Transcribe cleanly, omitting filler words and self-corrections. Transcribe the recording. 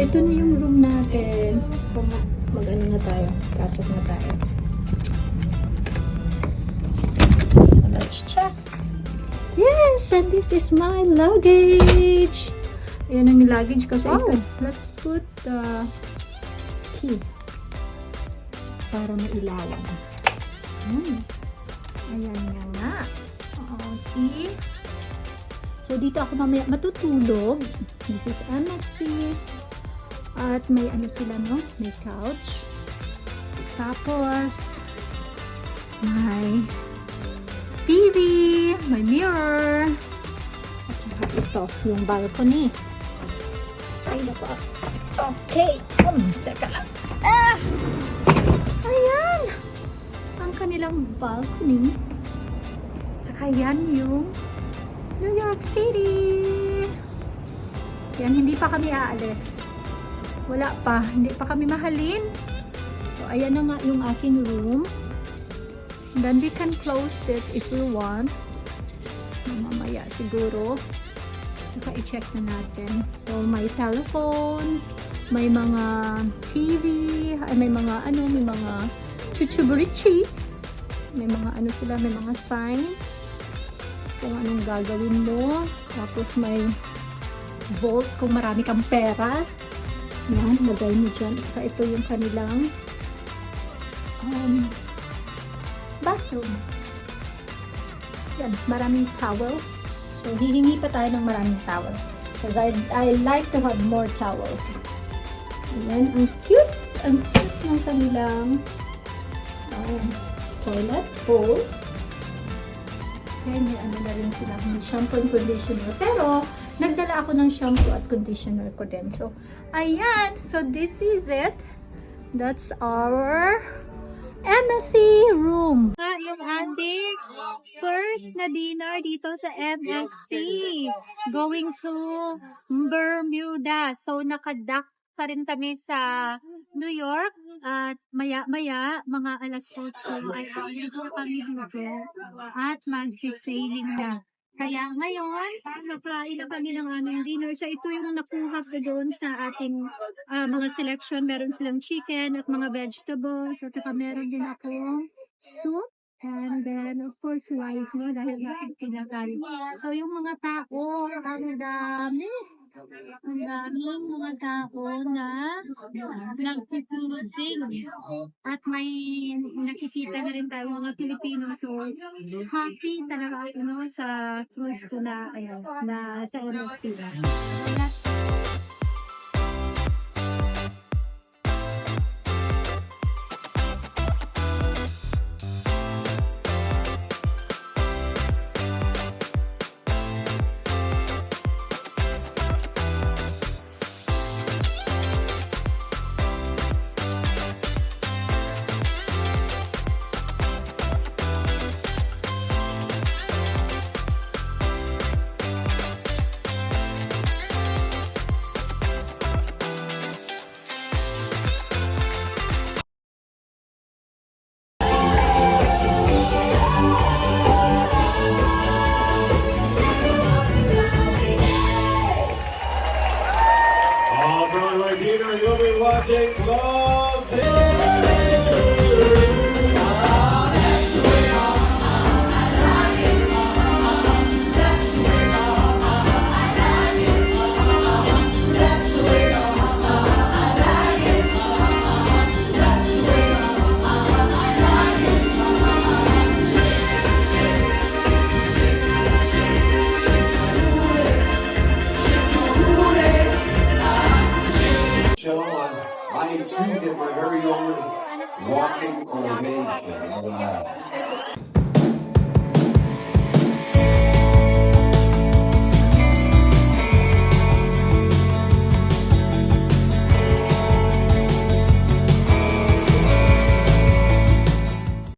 ito na yung room natin. So, mag-ano na tayo. Pasok na tayo. So, let's check. Yes! And this is my luggage. Ayan ang luggage ko. So, ito. Let's put the key. Para mailawan. Ayan nga. Okay. So, dito ako mamaya matutulog. This is MSC. At may ano sila, no? May couch. Tapos, may TV, may mirror. At saka ito, yung balcony. Ay, nako. Okay. Teka lang. Ayan. Ang kanilang balcony. Saka yan yung New York City. Yan, hindi pa kami aalis. Wala pa. Hindi pa kami mahalin. So, ayan na nga yung aking room. Then, we can close it if we want. Mamaya siguro. Saka i-check na natin. So, may telephone. May mga TV. Ay, may mga ano, may mga chuchuburichi. May mga ano sila, may mga sign. Kung anong gagawin mo. Tapos may vault kung marami kang pera. Yan, lagay mo dyan. Saka ito yung kanilang bathroom. Yan, maraming towel. So, hihingi pa tayo ng maraming towel. Because I like to have more towels. Ayan, ang cute. Ang cute ng kanilang toilet bowl. Ayan, may ano na rin sila, may shampoo and conditioner. Pero, nagdala ako ng shampoo at conditioner ko din. So, ayan. So, this is it. That's our MSC room. Yung ating first na dinner dito sa MSC. Going to Bermuda. So, nakadock pa rin kami sa New York. At maya-maya, mga alas 8 ay alis na kami dito. At magsisailing na. Kaya ngayon, nakain na kami ng aming dinner. So, ito yung nakuha ko doon sa ating mga selection. Meron silang chicken at mga vegetables. At saka meron din akong soup. And then, of course, rice, no? Dahil kinakain. So, yung mga tao, ang dami. Ang daming mga tao na nagtitulosing. At may nakikita na rin tayo mga Pilipino. So, happy talaga ako sa cruise ko na, ayan, na sa MFP. That's Broadway Theater, you'll be watching Love I too get my very own walking ovation.